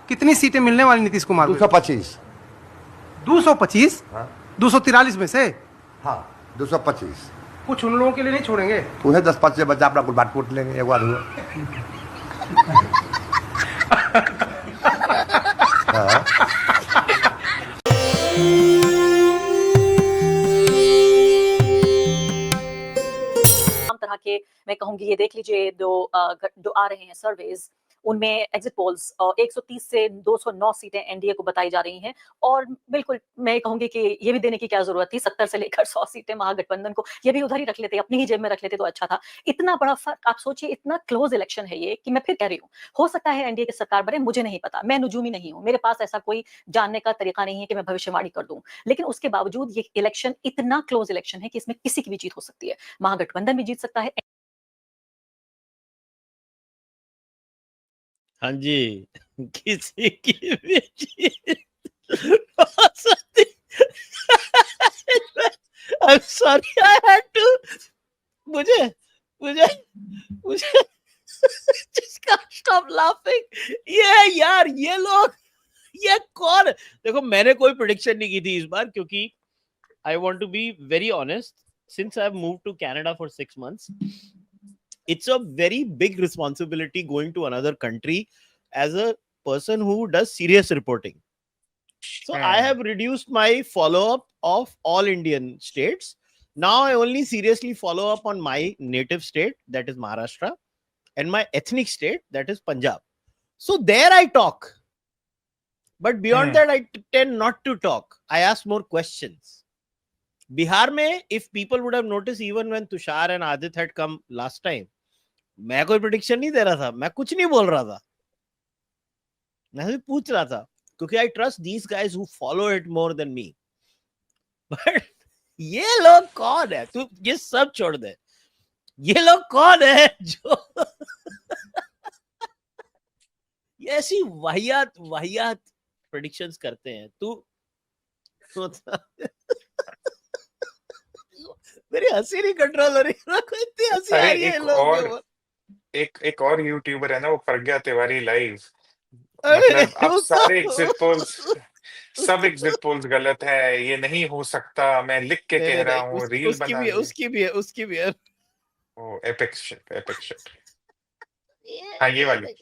कितनी सीटें मिलने वाली नीतीश कुमार को? 225। 225? 243 में से? हाँ 225। कुछ उन लोगों के लिए नहीं छोड़ेंगे? उन्हें 10-5 से बच्चा अपना कुल बांट कूट लेंगे एक बार हुआ। तरह के मैं कहूंगी ये देख लीजिए जो आ रहे हैं सर्वेज, उनमें एग्जिट पोल्स 130 से 209 सीटें एनडीए को बताई जा रही हैं। और बिल्कुल मैं कहूंगी कि ये भी देने की क्या जरूरत थी, 70 से लेकर 100 सीटें महागठबंधन को, ये भी उधर ही रख लेते, अपनी ही जेब में रख लेते तो अच्छा था। इतना बड़ा फर्क, आप सोचिए, इतना क्लोज इलेक्शन है ये, कि मैं फिर कह रही हूँ हो सकता है एनडीए की सरकार बने, मुझे नहीं पता, मैं नुजूमी नहीं हूँ, मेरे पास ऐसा कोई जानने का तरीका नहीं है कि मैं भविष्यवाणी कर दूं। लेकिन उसके बावजूद ये इलेक्शन इतना क्लोज इलेक्शन है कि इसमें किसी की भी जीत हो सकती है। महागठबंधन भी जीत सकता है। हाँ जी, किसी की भी जीत हो सकती। I'm sorry, I had to. मुझे just can't stop laughing. ये यार, ये लोग, ये कौन? देखो, मैंने कोई प्रेडिक्शन नहीं की थी इस बार, क्योंकि I want to be very honest. Since I've moved to Canada for 6 months, it's a very big responsibility going to another country as a person who does serious reporting. So I have reduced my follow-up of all Indian states. Now I only seriously follow up on my native state, that is Maharashtra, and my ethnic state, that is Punjab. So there I talk. But beyond that, I tend not to talk. I ask more questions. Bihar mein, if people would have noticed, even when Tushar and Aadit had come last time, मैं कोई prediction नहीं दे रहा था, मैं कुछ नहीं बोल रहा था, मैं सिर्फ पूछ रहा था, क्योंकि I trust these guys who follow it more than me. But ये लोग कौन है? तू ये सब छोड़ दे, ये लोग कौन है जो ये ऐसी वाहियात प्रेडिक्शंस करते हैं? तू मेरी हंसी नहीं कंट्रोल हो रही, इतनी हंसी आ रही है लोग। एक और यूट्यूबर है ना, वो प्रज्ञा तिवारी लाइव, मतलब अब सारे सब एग्जिट पोल्स गलत है, ये नहीं हो सकता, मैं लिख के कह रहा हूँ, रील बना ली। उसकी भी है। ओ एपिक शिट। हाँ ये वाली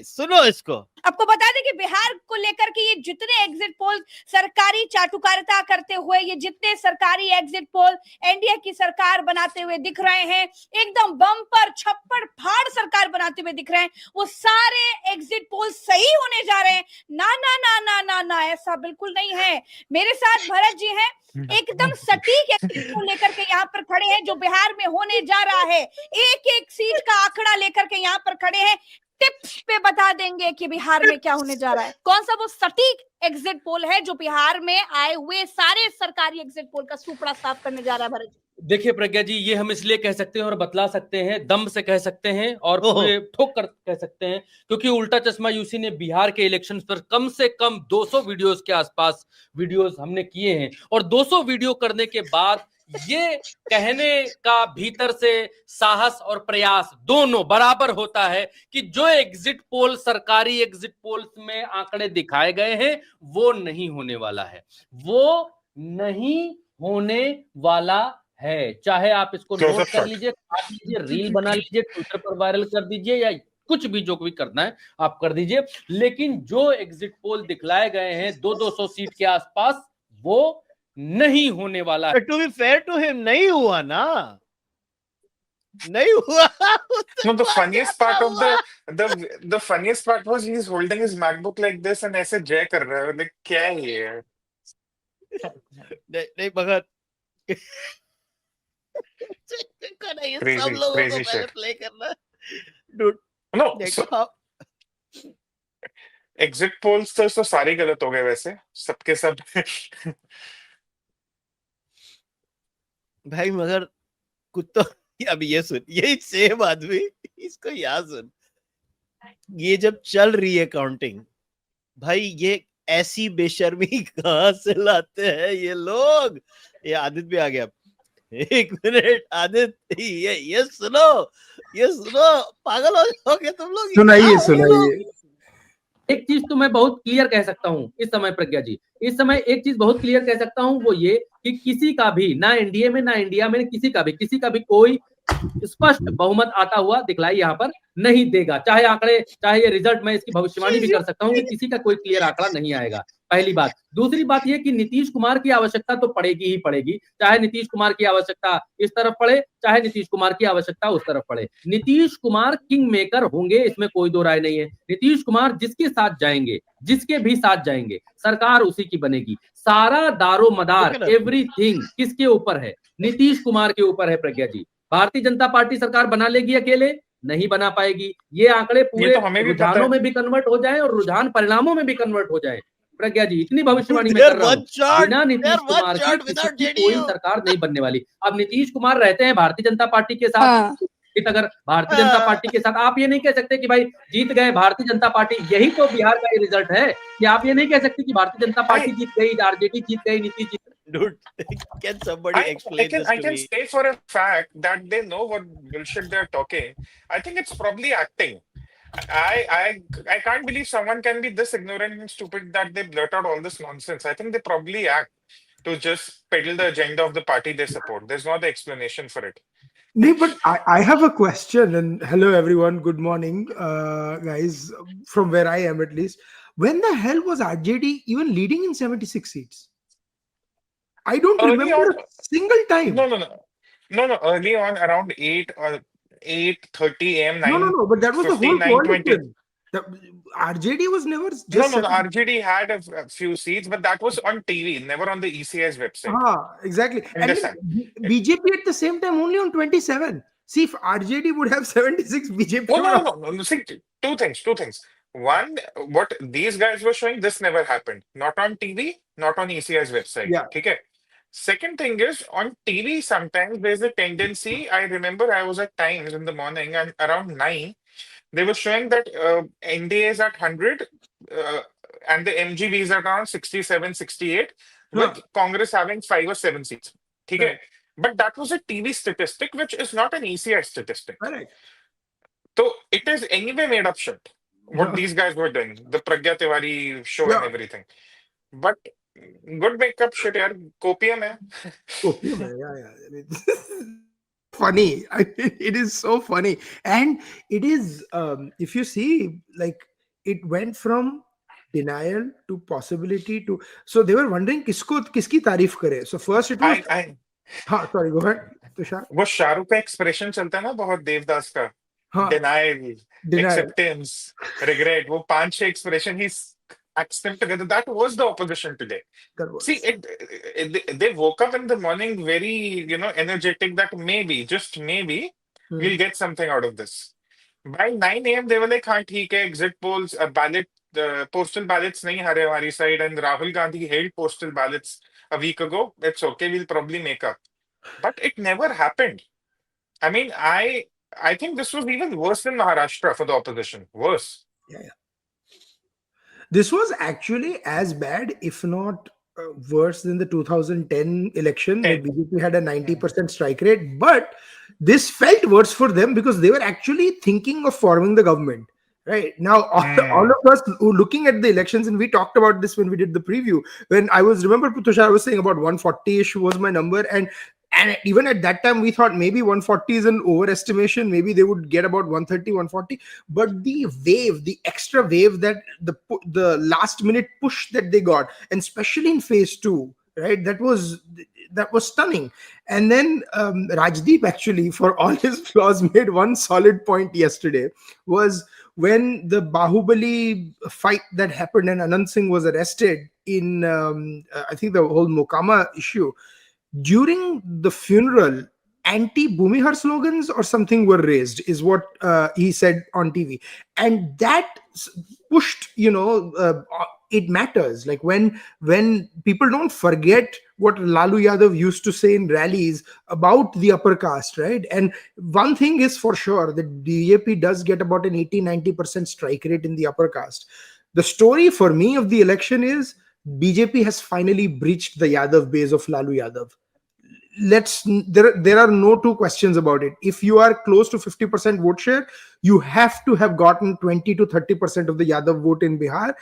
सुनो इसको। आपको बता दें कि बिहार को लेकर के ये जितने एग्जिट पोल सरकारी चाटुकारिता करते हुए, ये जितने सरकारी एग्जिट पोल एनडीए की सरकार बनाते हुए दिख रहे हैं, एकदम बम्पर छप्पड़ फाड़ सरकार बनाते हुए दिख रहे हैं, वो सारे एग्जिट पोल सही होने जा रहे हैं। ना ना ना ना ना ना, ऐसा बिल्कुल नहीं है। मेरे साथ भरत जी हैं, एकदम सटीक एग्जिट पोल लेकर के यहाँ पर खड़े हैं जो बिहार में होने जा रहा है। एक एक सीट का आंकड़ा लेकर के यहाँ पर खड़े हैं, टिप्स पे बता देंगे कि बिहार में क्या होने जा रहा है। कौन सा वो सटीक एग्जिट पोल है जो बिहार में आए हुए सारे सरकारी एग्जिट पोल का सुपड़ा साफ करने जा रहा है? भरत, देखिए प्रज्ञा जी, ये हम इसलिए कह सकते हैं और बतला सकते हैं, दम से कह सकते हैं और पूरे ठोक कर कह सकते हैं, क्योंकि उल्टा चश्मा यूसी ने बिहार के इलेक्शंस पर कम से कम 200 वीडियोस के आसपास वीडियोस हमने किए हैं। और 200 वीडियो करने के बाद ये कहने का भीतर से साहस और प्रयास दोनों बराबर होता है कि जो एग्जिट पोल, सरकारी एग्जिट पोल्स में आंकड़े दिखाए गए हैं, वो नहीं होने वाला है, वो नहीं होने वाला है। चाहे आप इसको नोट कर लीजिए, काट लीजिए, रील बना लीजिए, ट्विटर पर वायरल कर दीजिए, या कुछ भी जो भी करना है आप कर दीजिए, लेकिन जो एग्जिट पोल दिखलाए गए हैं 200 सीट के आसपास, वो नहीं होने वाला है। To be fair to him, नहीं हुआ ना, नहीं हुआ। No, the funniest part was he's holding his MacBook like this and ऐसे जय कर रहा है, like क्या है ये? नहीं मगर सब लोगों को पहले प्ले करना, dude। No, एग्जिट पोल्स तो सारे गलत हो गए वैसे, सबके सब। भाई मगर कुछ तो, अब ये सुन, यही सेम आदमी, इसको याद सुन, ये जब चल रही है काउंटिंग, भाई ये ऐसी बेशर्मी कहां से लाते हैं ये लोग। ये आदित भी आ गया, एक मिनट आदित, ये सुनो, पागल हो जाओगे तुम लोग। सुनाइए एक चीज तो मैं बहुत क्लियर कह सकता हूं इस समय, प्रज्ञा जी, इस समय एक चीज बहुत क्लियर कह सकता हूं, वो ये कि किसी का भी, ना एनडीए में ना इंडिया में, किसी का भी कोई स्पष्ट बहुमत आता हुआ दिखलाई यहाँ पर नहीं देगा। चाहे आंकड़े, चाहे ये रिजल्ट, मैं इसकी भविष्यवाणी भी कर सकता हूँ कि किसी का कोई क्लियर आंकड़ा नहीं आएगा, पहली बात। दूसरी बात ये कि नीतीश कुमार की आवश्यकता तो पड़ेगी ही पड़ेगी, चाहे नीतीश कुमार की आवश्यकता इस तरफ पड़े, चाहे नीतीश कुमार की आवश्यकता उस तरफ पड़े। नीतीश कुमार किंग मेकर होंगे, इसमें कोई दो राय नहीं है। नीतीश कुमार जिसके साथ जाएंगे, जिसके भी साथ जाएंगे, सरकार उसी की बनेगी। सारा दारो मदार, एवरीथिंग किसके ऊपर है? नीतीश कुमार के ऊपर है, प्रज्ञा जी। भारतीय जनता पार्टी सरकार बना लेगी अकेले? नहीं बना पाएगी। ये आंकड़े पूरे तो हमें भी पता रुझानों है। में भी कन्वर्ट हो जाए और रुझान परिणामों में भी कन्वर्ट हो जाए। प्रज्ञा जी, इतनी भविष्यवाणी मैं कर रहा हूँ, बिना नीतीश कुमार के किसी की कोई सरकार नहीं बनने वाली। अब नीतीश कुमार रहते हैं भारतीय जनता पार्टी के साथ, अगर भारतीय जनता पार्टी के साथ, आप ये नहीं कह सकते कि भाई जीत गए भारतीय जनता पार्टी। यही तो बिहार का ये रिजल्ट है कि आप ये नहीं कह सकते कि भारतीय जनता पार्टी जीत गई, आरजेडी जीत गई, नीतीश जीत। Dude, can somebody explain this I to can me? say for a fact that they know what bullshit they're talking. I think it's probably acting. I can't believe someone can be this ignorant and stupid that they blurt out all this nonsense. I think they probably act to just peddle the agenda of the party they support. There's no other explanation for it. No, but I have a question, and hello everyone, good morning, guys, from where I am at least. When the hell was RJD even leading in 76 seats? I don't remember a single time. No. Early on, around 8:30 a.m. No. But that was the whole 9:20. coalition. The RJD was never just No. RJD had a few seats, but that was on TV, never on the ECI's website. Exactly. Understand? And BJP at the same time only on 27. See, if RJD would have 76, BJP. No. See, two things. One, what these guys were showing, this never happened. Not on TV, not on ECI's website. Yeah. Okay. Second thing is, on TV, sometimes there's a tendency. I remember I was at Times in the morning, and around 9, they were showing that NDA is at 100 and the MGB is at around 67, 68, with Congress having 5 or 7 seats. Okay. Right. But that was a TV statistic, which is not an ECI statistic. Right. So it is anyway made up shit, what these guys were doing, the Pragya Tiwari show and everything. But good makeup shit, yaar. Copium hai. Copium hai, yeah. I mean, funny. It is so funny. And it is, if you see, like, it went from denial to possibility to, so they were wondering kiski तारीफ करे. So first it was sorry, go ahead, Tushar. वो शाहरुख का expression चलता है ना बहुत, देवदास का, denial, acceptance, regret, वो 5-6 expression he acts them together. That was the opposition today. See, they woke up in the morning very, energetic that maybe, just maybe, we'll get something out of this. By 9 a.m. they were like, हाँ ठीक है, exit polls, postal ballots नहीं हारे हमारी side, and Rahul Gandhi held postal ballots a week ago. It's okay, we'll probably make up. But it never happened. I mean, I think this was even worse than Maharashtra for the opposition. Worse. Yeah. This was actually as bad, if not worse than the 2010 election, where BJP had a 90% strike rate. But this felt worse for them because they were actually thinking of forming the government. Right now, all of us looking at the elections, and we talked about this when we did the preview. When remember, Tushar, I was saying about 140-ish was my number, and even at that time we thought maybe 140 is an overestimation. Maybe they would get about 130, 140. But the extra wave that the last minute push that they got, and especially in phase 2, right? That was stunning. And then Rajdeep, actually, for all his flaws, made one solid point yesterday. Was when the Bahubali fight that happened and Anant Singh was arrested in, I think, the whole Mokama issue, during the funeral, anti-Bhumihar slogans or something were raised, is what he said on TV. And that pushed, it matters. Like when people don't forget what Lalu Yadav used to say in rallies about the upper caste, right? And one thing is for sure, that BJP does get about an 80-90% strike rate in the upper caste. The story for me of the election is BJP has finally breached the Yadav base of Lalu Yadav. there are no two questions about it. If you are close to 50% vote share, you have to have gotten 20 to 30% of the Yadav vote in Bihar.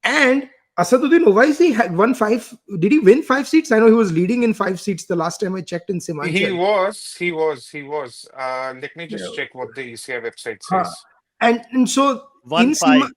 And Asaduddin Owaisi had won 5. Did he win 5 seats? I know he was leading in 5 seats the last time I checked in He Simanchal. was. Let me just check what the ECI website says. And so in 1-5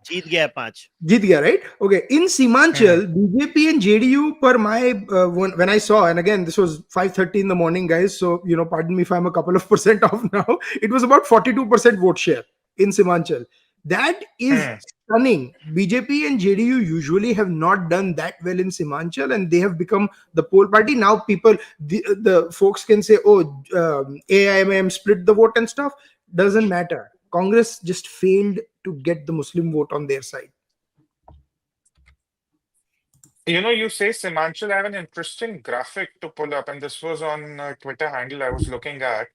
जीत गया 5 जीत गया, right? Okay. In Simanchal, BJP and JDU per my when I saw, and again this was 5:30 in the morning, guys. So pardon me if I'm a couple of percent off now. It was about 42% vote share in Simanchal. That is stunning. BJP and JDU usually have not done that well in Simanchal, and they have become the pole party. Now the folks can say, oh, AIMM split the vote and stuff. Doesn't matter. Congress just failed to get the Muslim vote on their side. You say Simanchal. I have an interesting graphic to pull up, and this was on Twitter handle I was looking at.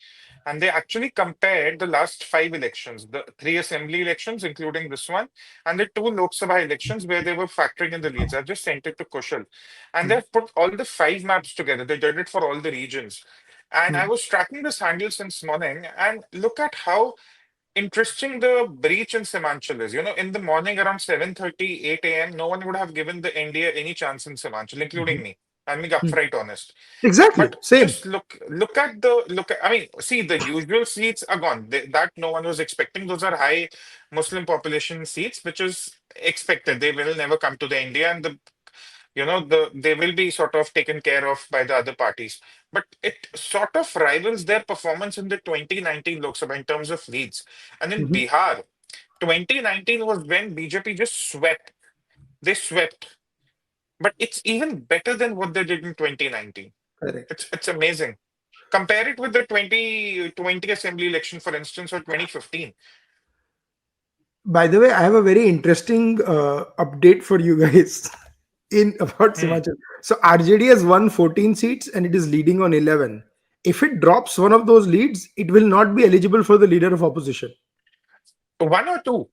And they actually compared the last 5 elections, the 3 assembly elections, including this one, and the 2 Lok Sabha elections where they were factoring in the leads. I've just sent it to Kushal. And they've put all the 5 maps together. They did it for all the regions. And I was tracking this handle since morning, and look at how interesting the breach in Simanchal is. In the morning around 7:30, 8 a.m., no one would have given the NDA any chance in Simanchal, including me. I'm being upright honest. Exactly. But Same. just look at see, the usual seats are gone. That no one was expecting. Those are high Muslim population seats, which is expected. They will never come to the NDA, and they will be sort of taken care of by the other parties. But it sort of rivals their performance in the 2019 Lok Sabha in terms of leads. And in Bihar, 2019 was when BJP just swept. They swept. But it's even better than what they did in 2019. Correct. It's amazing. Compare it with the 2020 assembly election, for instance, or 2015. By the way, I have a very interesting update for you guys about Simanchal. So RJD has won 14 seats and it is leading on 11. If it drops one of those leads, it will not be eligible for the leader of opposition. 1 or 2?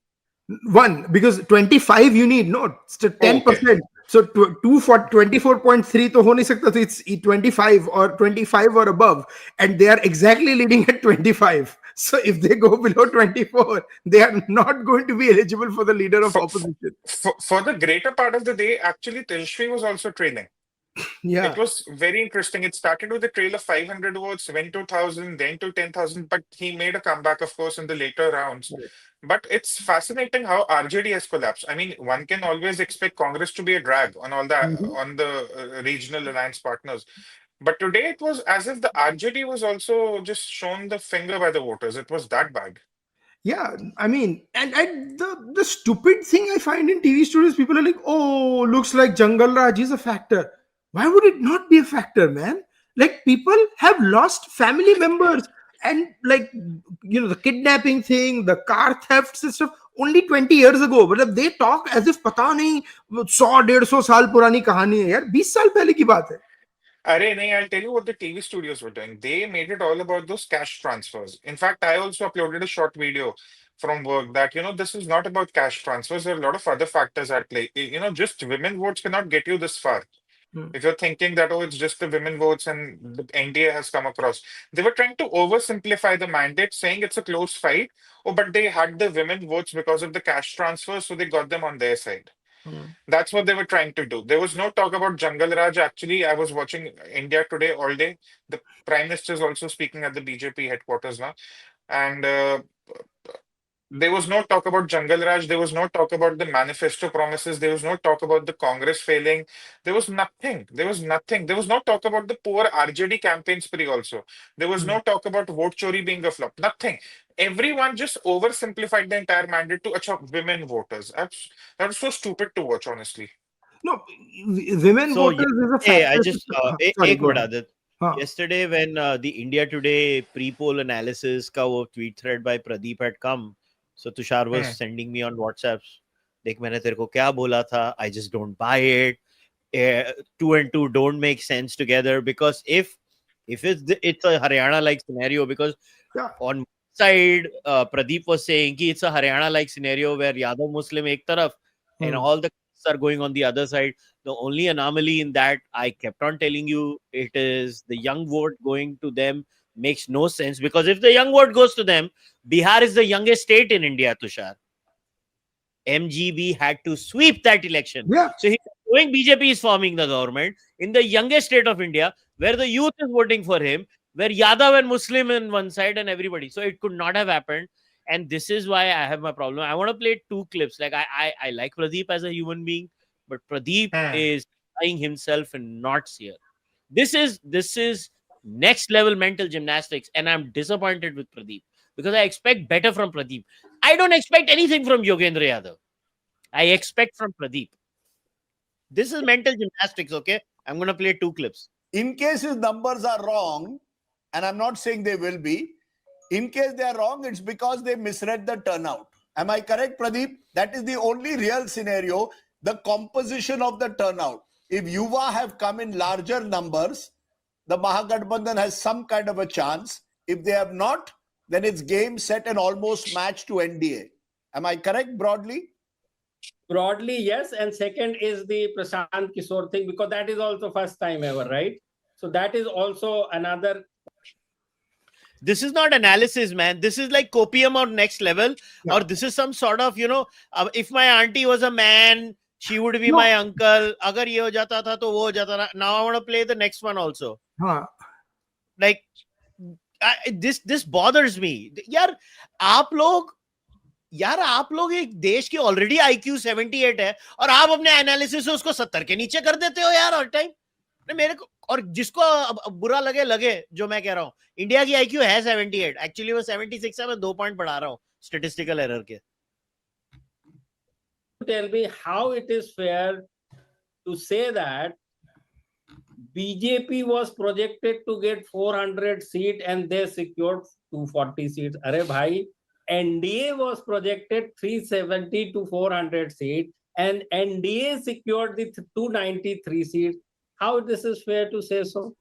1, because 25 you need, no, it's 10%. Okay. So 2 for 24.3 to ho nahi sakta, so it's 25 or above, and they are exactly leading at 25. So if they go below 24, they are not going to be eligible for the leader of opposition. For the greater part of the day, actually, Tejashwi was also trailing. Yeah. It was very interesting. It started with a trail of 500 votes, went to 1,000, then to 10,000, but he made a comeback, of course, in the later rounds. Right. But it's fascinating how RJD has collapsed. I mean, one can always expect Congress to be a drag on all the regional alliance partners. But today it was as if the RJD was also just shown the finger by the voters. It was that bad. Yeah, I mean, and the stupid thing I find in TV studios, people are like, oh, looks like Jungle Raj is a factor. Why would it not be a factor, man? Like, people have lost family members, and the kidnapping thing, the car thefts and stuff, only 20 years ago. But they talk as if pata nahi 100-150 साल पुरानी कहानी है यार, 20 साल पहले की बात है. I'll tell you what the TV studios were doing. They made it all about those cash transfers. In fact, I also uploaded a short video from work that, this is not about cash transfers. There are a lot of other factors at play. Just women votes cannot get you this far. If you're thinking that, oh, it's just the women votes and the NDA has come across. They were trying to oversimplify the mandate, saying it's a close fight. Oh, but they had the women votes because of the cash transfers, so they got them on their side. That's what they were trying to do. There was no talk about Jungle Raj. Actually, I was watching India Today all day. The Prime Minister is also speaking at the BJP headquarters now. And there was no talk about Jungle Raj. There was no talk about the manifesto promises. There was no talk about the Congress failing. There was nothing. There was nothing. There was no talk about the poor RJD campaign spree also. There was no talk about vote chori being a flop. Nothing. Everyone just oversimplified the entire mandate to women voters. That was so stupid to watch, honestly. No, women voters is a factor. Hey, I just Sorry, एक go minute ahead. Aadit. हाँ. Yesterday when the India Today pre-poll analysis का वो tweet thread by Pradeep had come, so Tushar was sending me on WhatsApp. देख मैंने तेरे को क्या बोला था? I just don't buy it. 2 and 2 don't make sense together, because if it's a Haryana-like scenario, because on side Pradeep was saying कि it's a Haryana-like scenario where Yadav Muslim एक तरफ and all the votes are going on the other side. The only anomaly in that, I kept on telling you, it is the young vote going to them makes no sense, because if the young vote goes to them, Bihar is the youngest state in India, Tushar. MGB had to sweep that election. Yeah. So he's showing BJP is forming the government in the youngest state of India, where the youth is voting for him, where Yadav and Muslim on one side and everybody. So it could not have happened. And this is why I have my problem. I want to play two clips. Like I like Pradeep as a human being, but Pradeep is trying himself in knots here. This is next level mental gymnastics, and I'm disappointed with Pradeep because I expect better from Pradeep. I don't expect anything from Yogendra Yadav. I expect from Pradeep. This is mental gymnastics, okay? I'm going to play two clips. In case his numbers are wrong, and I'm not saying they will be, in case they are wrong, it's because they misread the turnout. Am I correct, Pradeep? That is the only real scenario, the composition of the turnout. If Yuva have come in larger numbers, the Mahagathbandhan has some kind of a chance. If they have not, then it's game, set, and almost match to NDA. Am I correct broadly? Broadly, yes. And second is the Prashant Kishore thing, because that is also first time ever, right? So that is also another. This is not analysis, man. This is like copium on next level. Yeah. Or this is some sort of, if my auntie was a man, she would be my uncle. Agar ye ho jata tha, to wo ho jata na. Now I want to play the next one also. Like, this bothers me. यार आप लोग एक देश की already IQ 78 है और आप अपने एनालिसिस से उसको 70 के नीचे कर देते हो यार हर टाइम. मेरे को, और जिसको बुरा लगे जो मैं कह रहा हूँ, इंडिया की IQ है 78, एक्चुअली वो 76 है. मैं 2 पॉइंट बढ़ा रहा हूँ स्टैटिस्टिकल एरर के. Tell me how it is fair to say that BJP was projected to get 400 seats and they secured 240 seats. Arey bhai, NDA was projected 370 to 400 seats and NDA secured the 293 seats. How this is fair to say so?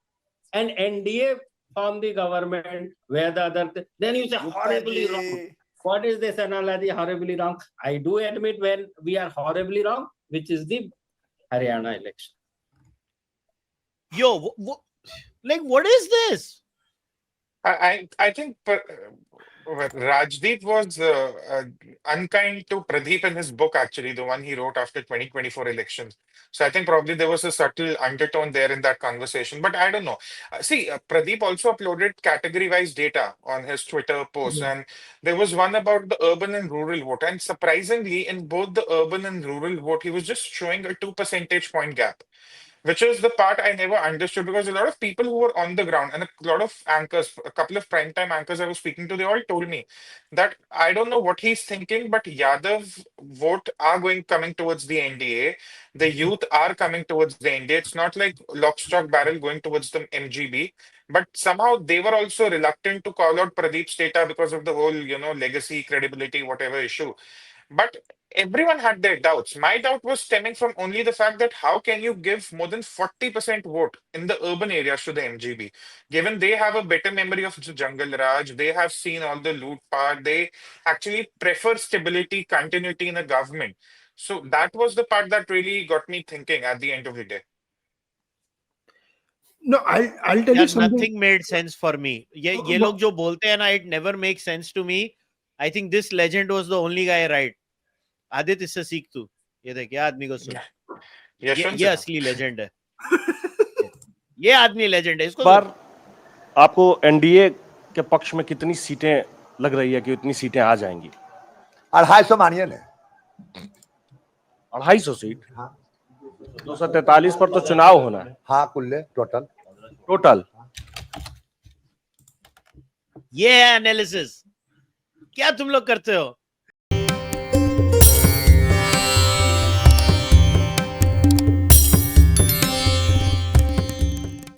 And NDA formed the government where the other... Then you say horribly wrong. What is this analogy, horribly wrong? I do admit when we are horribly wrong, which is the Haryana election. Yo, what is this? I think Rajdeep was unkind to Pradeep in his book, actually, the one he wrote after 2024 elections. So I think probably there was a subtle undertone there in that conversation, but I don't know. See, Pradeep also uploaded category-wise data on his Twitter post, and there was one about the urban and rural vote. And surprisingly, in both the urban and rural vote, he was just showing a 2 percentage point gap, which is the part I never understood, because a lot of people who were on the ground and a lot of anchors, a couple of primetime anchors I was speaking to, they all told me that I don't know what he's thinking, but Yadav vote are coming towards the NDA. The youth are coming towards the NDA. It's not like lock, stock, barrel going towards the MGB. But somehow they were also reluctant to call out Pradeep's data because of the whole, legacy, credibility, whatever issue. But everyone had their doubts. My doubt was stemming from only the fact that how can you give more than 40% vote in the urban areas to the MGB, given they have a better memory of Jungle Raj, they have seen all the loot part, they actually prefer stability, continuity in a government. So that was the part that really got me thinking at the end of the day. No, I'll tell you something. Nothing made sense for me. ये लोग जो बोलते हैं ना, it never makes sense to me. I think this legend was the only guy right. Aadit, इससे सीख तू. ये देख, ये आदमी को सुन. ये असली लेजेंड है. ये आदमी लेजेंड है. इसको पर आपको एनडीए के पक्ष में कितनी सीटें लग रही है कि इतनी सीटें आ जाएंगी? 250 मानिए ना. 250 सीट. हाँ. 243 पर तो चुनाव होना है. हाँ, कुल टोटल. ये है एनालिसिस. क्या तुम लोग करते हो?